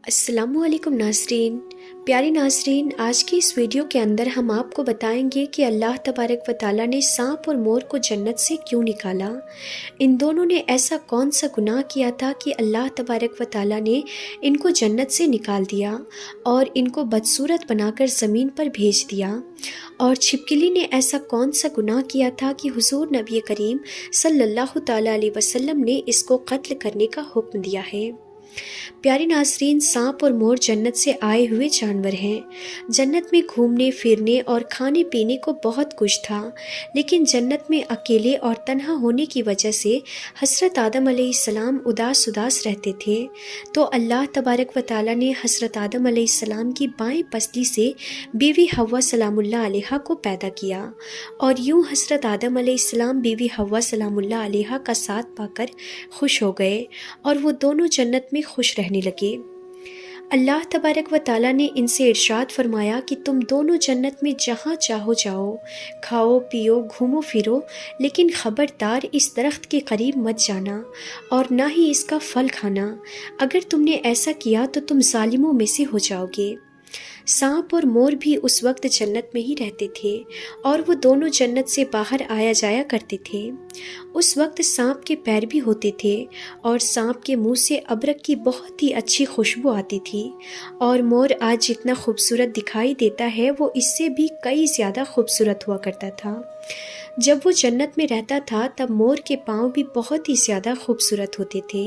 अस्सलामु अलैकुम नाज़रीन। प्यारे नाज़रीन, आज की इस वीडियो के अंदर हम आपको बताएंगे कि अल्लाह तबारक व तआला ने सांप और मोर को जन्नत से क्यों निकाला। इन दोनों ने ऐसा कौन सा गुनाह किया था कि अल्लाह तबारक व तआला ने इनको जन्नत से निकाल दिया और इनको बदसूरत बनाकर ज़मीन पर भेज दिया। और छिपकली ने ऐसा कौन सा गुनाह किया था कि हुज़ूर नबी करीम सल्लल्लाहु ताला अलैहि वसल्लम ने इसको कत्ल करने का हुक्म दिया है। प्यारे नाज़रीन, सांप और मोर जन्नत से आए हुए जानवर हैं। जन्नत में घूमने फिरने और खाने पीने को बहुत कुछ था, लेकिन जन्नत में अकेले और तन्हा होने की वजह से हज़रत आदम अलैहिस्सलाम उदास उदास रहते थे। तो अल्लाह तबारक व तआला ने हज़रत आदम अलैहिस्सलाम की बाएं पसली से बीवी हव्वा सलामुल्लाह अलैहा को पैदा किया और यूं हज़रत आदम अलैहिस्सलाम बीवी हव्वा सलामुल्लाह अलैहा का साथ पाकर खुश हो गए और वो दोनों जन्नत में खुश रहने लगे। अल्लाह तबारक व तआला ने इनसे इरशाद फरमाया कि तुम दोनों जन्नत में जहाँ चाहो जाओ, खाओ पियो घूमो फिरो, लेकिन ख़बरदार इस दरख्त के करीब मत जाना और ना ही इसका फल खाना। अगर तुमने ऐसा किया तो तुम जालिमों में से हो जाओगे। सांप और मोर भी उस वक्त जन्नत में ही रहते थे और वो दोनों जन्नत से बाहर आया जाया करते थे। उस वक्त सांप के पैर भी होते थे और सांप के मुंह से अबरक की बहुत ही अच्छी खुशबू आती थी। और मोर आज जितना खूबसूरत दिखाई देता है वो इससे भी कई ज़्यादा खूबसूरत हुआ करता था। जब वो जन्नत में रहता था तब मोर के पाँव भी बहुत ही ज़्यादा खूबसूरत होते थे।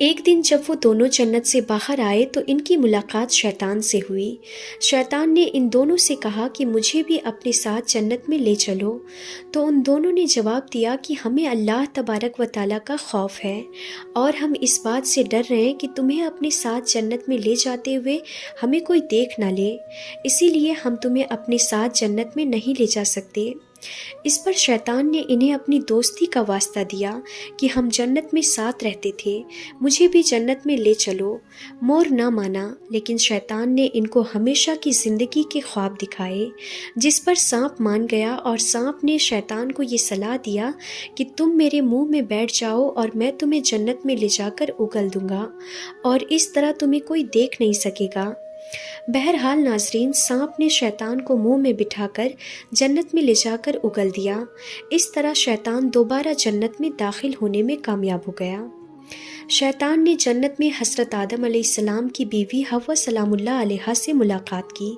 एक दिन जब वो दोनों जन्नत से बाहर आए तो इनकी मुलाकात शैतान से हुई। शैतान ने इन दोनों से कहा कि मुझे भी अपने साथ जन्नत में ले चलो। तो उन दोनों ने जवाब दिया कि हमें अल्लाह तबारक व तआला का खौफ है और हम इस बात से डर रहे हैं कि तुम्हें अपने साथ जन्नत में ले जाते हुए हमें कोई देख ना ले, इसीलिए हम तुम्हें अपने साथ जन्नत में नहीं ले जा सकते। इस पर शैतान ने इन्हें अपनी दोस्ती का वास्ता दिया कि हम जन्नत में साथ रहते थे, मुझे भी जन्नत में ले चलो। मोर ना माना, लेकिन शैतान ने इनको हमेशा की ज़िंदगी के ख्वाब दिखाए, जिस पर सांप मान गया और सांप ने शैतान को ये सलाह दिया कि तुम मेरे मुंह में बैठ जाओ और मैं तुम्हें जन्नत में ले जाकर उगल दूंगा और इस तरह तुम्हें कोई देख नहीं सकेगा। बहरहाल नाजरीन, सांप ने शैतान को मुंह में बिठाकर जन्नत में ले जाकर उगल दिया। इस तरह शैतान दोबारा जन्नत में दाखिल होने में कामयाब हो गया। शैतान ने जन्नत में हज़रत आदम अलैहिस्सलाम की बीवी हव्वा सलामुल्लाह अलैहा से मुलाकात की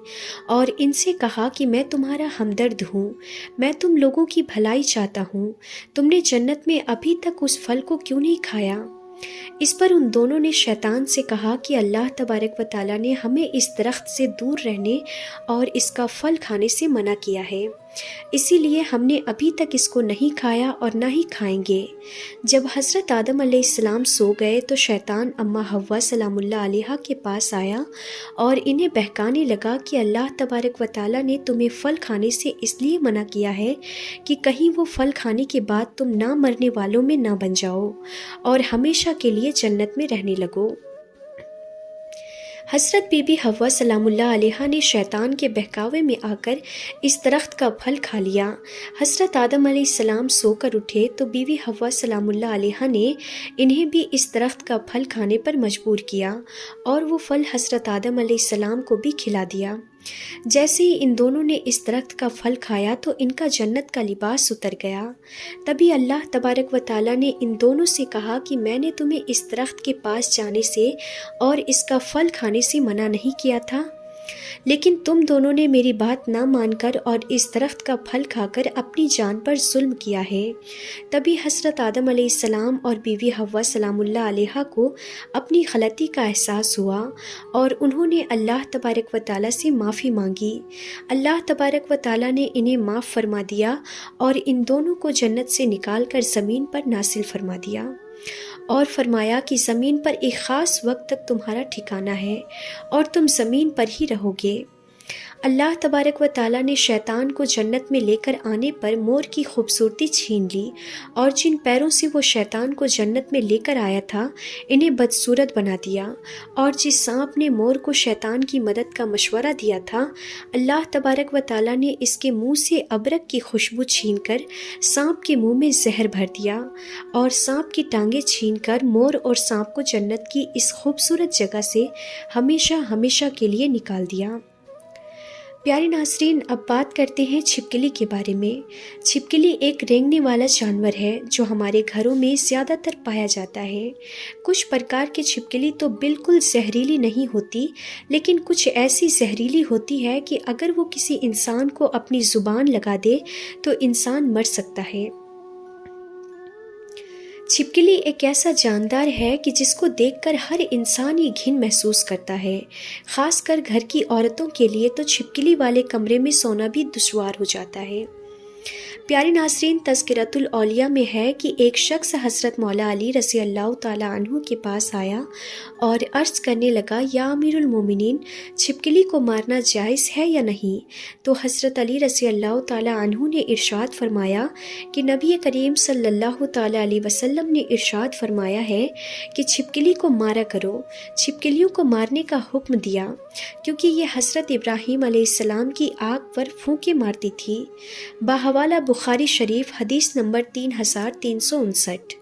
और इनसे कहा कि मैं तुम्हारा हमदर्द हूँ, मैं तुम लोगों की भलाई चाहता हूँ, तुमने जन्नत में अभी तक उस फल को क्यों नहीं खाया। इस पर उन दोनों ने शैतान से कहा कि अल्लाह तबारक व तआला ने हमें इस दरख्त से दूर रहने और इसका फल खाने से मना किया है, इसीलिए हमने अभी तक इसको नहीं खाया और ना ही खाएंगे। जब हज़रत आदम अलैहिस्सलाम सो गए तो शैतान अम्मा हव्वा सलामुल्लाह अलैहा के पास आया और इन्हें बहकाने लगा कि अल्लाह तबारक व तआला ने तुम्हें फल खाने से इसलिए मना किया है कि कहीं वो फल खाने के बाद तुम ना मरने वालों में ना बन जाओ और हमेशा के लिए जन्नत में रहने लगो। हज़रत बीबी हव्वा सलामुल्लाह अलैहा ने शैतान के बहकावे में आकर इस दरख्त का फल खा लिया। हज़रत आदम अलैहिस्सलाम सोकर उठे तो बीबी हव्वा सलामुल्लाह अलैहा ने इन्हें भी इस दरख्त का फल खाने पर मजबूर किया और वो फल हज़रत आदम अलैहिस्सलाम को भी खिला दिया। जैसे ही इन दोनों ने इस दरख्त का फल खाया तो इनका जन्नत का लिबास उतर गया। तभी अल्लाह तबारक व तआला ने इन दोनों से कहा कि मैंने तुम्हें इस दरख्त के पास जाने से और इसका फल खाने से मना नहीं किया था, लेकिन तुम दोनों ने मेरी बात ना मानकर और इस दरख्त का फल खाकर अपनी जान पर जुल्म किया है। तभी हज़रत आदम अलैहिस्सलाम और बीवी हव्वा सलामुल्लाह अलैहा को अपनी गलती का एहसास हुआ और उन्होंने अल्लाह तबारक व तआला से माफ़ी मांगी। अल्लाह तबारक व तआला ने इन्हें माफ़ फरमा दिया और इन दोनों को जन्नत से निकाल कर ज़मीन पर नासिल फरमा दिया और फरमाया कि ज़मीन पर एक ख़ास वक्त तक तुम्हारा ठिकाना है और तुम ज़मीन पर ही रहोगे। اللہ تبارک و تعالیٰ نے شیطان کو جنت میں لے کر آنے پر مور کی خوبصورتی چھین لی، اور جن پیروں سے وہ شیطان کو جنت میں لے کر آیا تھا انہیں بدصورت بنا دیا، اور جس سانپ نے مور کو شیطان کی مدد کا مشورہ دیا تھا، اللہ تبارک و تعالیٰ نے اس کے منہ سے ابرک کی خوشبو چھین کر سانپ کے منہ میں زہر بھر دیا، اور سانپ کی ٹانگیں چھین کر مور اور سانپ کو جنت کی اس خوبصورت جگہ سے ہمیشہ ہمیشہ کے لیے نکال دیا۔ پیارے ناظرین، اب بات کرتے ہیں چھپکلی کے بارے میں۔ چھپکلی ایک رینگنے والا جانور ہے جو ہمارے گھروں میں زیادہ تر پایا جاتا ہے۔ کچھ پرکار کی چھپکلی تو بالکل زہریلی نہیں ہوتی، لیکن کچھ ایسی زہریلی ہوتی ہے کہ اگر وہ کسی انسان کو اپنی زبان لگا دے تو انسان مر سکتا ہے۔ چھپکلی ایک ایسا جاندار ہے کہ جس کو دیکھ کر ہر انسان یہ گھن محسوس کرتا ہے۔ خاص کر گھر کی عورتوں کے لیے تو چھپکلی والے کمرے میں سونا بھی دشوار ہو جاتا ہے۔ پیارے ناظرین، تذکرۃ الاولیاء میں ہے کہ ایک شخص حضرت مولا علی رضی اللہ تعالیٰ عنہ کے پاس آیا اور عرض کرنے لگا، یا امیر المومنین، چھپکلی کو مارنا جائز ہے یا نہیں؟ تو حضرت علی رضی اللہ تعالیٰ عنہ نے ارشاد فرمایا کہ نبی کریم صلی اللہ تعالیٰ علیہ وسلم نے ارشاد فرمایا ہے کہ چھپکلی کو مارا کرو۔ چھپکلیوں کو مارنے کا حکم دیا کیونکہ یہ حضرت ابراہیم علیہ السلام کی آگ پر پھونکے مارتی تھی۔ بحوالہ بخاری شریف، حدیث نمبر 3359۔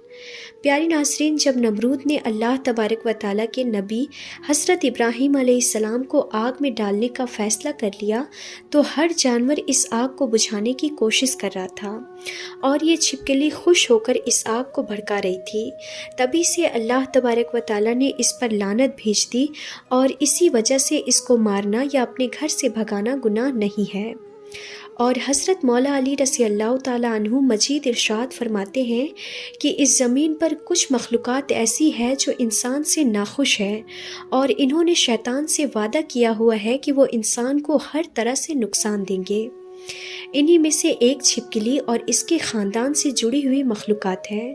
پیاری ناظرین، جب نمرود نے اللہ تبارک و تعالیٰ کے نبی حضرت ابراہیم علیہ السلام کو آگ میں ڈالنے کا فیصلہ کر لیا تو ہر جانور اس آگ کو بجھانے کی کوشش کر رہا تھا، اور یہ چھپکلی خوش ہو کر اس آگ کو بھڑکا رہی تھی۔ تبھی سے اللہ تبارک و تعالیٰ نے اس پر لعنت بھیج دی، اور اسی وجہ سے اس کو مارنا یا اپنے گھر سے بھگانا گناہ نہیں ہے۔ اور حضرت مولا علی رضی اللہ تعالیٰ عنہ مجید ارشاد فرماتے ہیں کہ اس زمین پر کچھ مخلوقات ایسی ہے جو انسان سے ناخوش ہے، اور انہوں نے شیطان سے وعدہ کیا ہوا ہے کہ وہ انسان کو ہر طرح سے نقصان دیں گے۔ انہی میں سے ایک چھپکلی اور اس کے خاندان سے جڑی ہوئی مخلوقات ہیں۔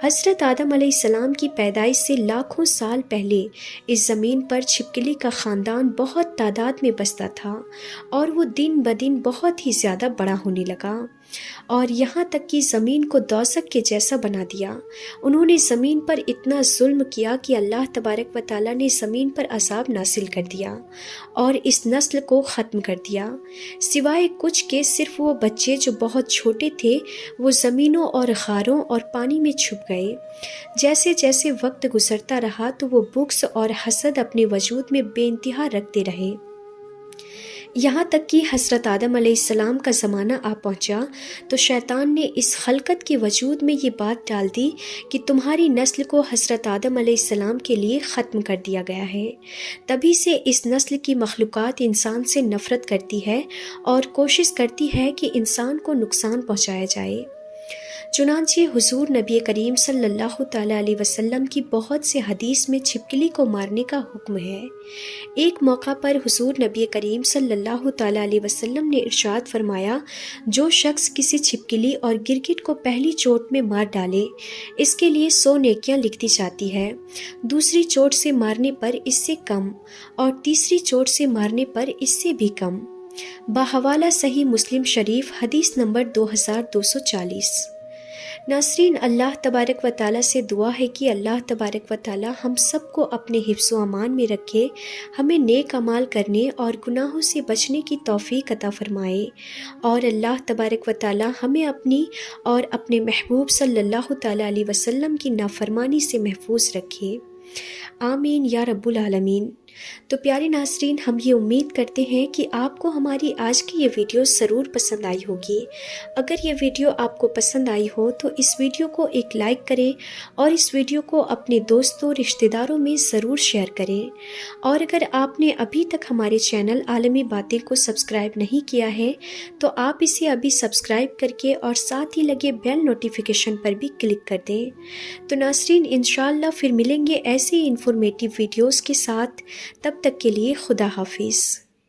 حضرت آدم علیہ السلام کی پیدائش سے لاکھوں سال پہلے اس زمین پر چھپکلی کا خاندان بہت تعداد میں بستا تھا، اور وہ دن بدن بہت ہی زیادہ بڑا ہونے لگا، اور یہاں تک کہ زمین کو دوزخ کے جیسا بنا دیا۔ انہوں نے زمین پر اتنا ظلم کیا کہ اللہ تبارک و تعالیٰ نے زمین پر عذاب نازل کر دیا اور اس نسل کو ختم کر دیا، سوائے کچھ کے صرف وہ بچے جو بہت چھوٹے تھے وہ زمینوں اور غاروں اور پانی میں چھپ گئے۔ جیسے جیسے وقت گزرتا رہا تو وہ بغض اور حسد اپنے وجود میں بے انتہا رکھتے رہے، یہاں تک کہ حضرت آدم علیہ السلام کا زمانہ آ پہنچا تو شیطان نے اس خلقت کے وجود میں یہ بات ڈال دی کہ تمہاری نسل کو حضرت آدم علیہ السلام کے لیے ختم کر دیا گیا ہے۔ تبھی سے اس نسل کی مخلوقات انسان سے نفرت کرتی ہے اور کوشش کرتی ہے کہ انسان کو نقصان پہنچایا جائے۔ چنانچہ حضور نبی کریم صلی اللہ تعالیٰ علیہ وسلم کی بہت سے حدیث میں چھپکلی کو مارنے کا حکم ہے۔ ایک موقع پر حضور نبی کریم صلی اللہ تعالیٰ علیہ وسلم نے ارشاد فرمایا، جو شخص کسی چھپکلی اور گرگٹ کو پہلی چوٹ میں مار ڈالے اس کے لیے 100 نیکیاں لکھ دی جاتی ہے، دوسری چوٹ سے مارنے پر اس سے کم، اور تیسری چوٹ سے مارنے پر اس سے بھی کم۔ بحوالہ صحیح مسلم شریف، حدیث نمبر 2240۔ ناظرین، اللہ تبارک و تعالیٰ سے دعا ہے کہ اللہ تبارک و تعالیٰ ہم سب کو اپنے حفظ و امان میں رکھے، ہمیں نیک اعمال کرنے اور گناہوں سے بچنے کی توفیق عطا فرمائے، اور اللہ تبارک و تعالیٰ ہمیں اپنی اور اپنے محبوب صلی اللہ تعالیٰ علیہ وسلم کی نافرمانی سے محفوظ رکھے، آمین یا رب العالمین۔ تو پیارے ناظرین، ہم یہ امید کرتے ہیں کہ آپ کو ہماری آج کی یہ ویڈیو ضرور پسند آئی ہوگی۔ اگر یہ ویڈیو آپ کو پسند آئی ہو تو اس ویڈیو کو ایک لائک کریں، اور اس ویڈیو کو اپنے دوستوں رشتہ داروں میں ضرور شیئر کریں، اور اگر آپ نے ابھی تک ہمارے چینل عالمی باتیں کو سبسکرائب نہیں کیا ہے تو آپ اسے ابھی سبسکرائب کر کے اور ساتھ ہی لگے بیل نوٹیفیکیشن پر بھی کلک کر دیں۔ تو ناظرین، انشاءاللہ پھر ملیں گے ایسے انفارمیٹیو ویڈیوز کے ساتھ، تب تک کے لیے خدا حافظ۔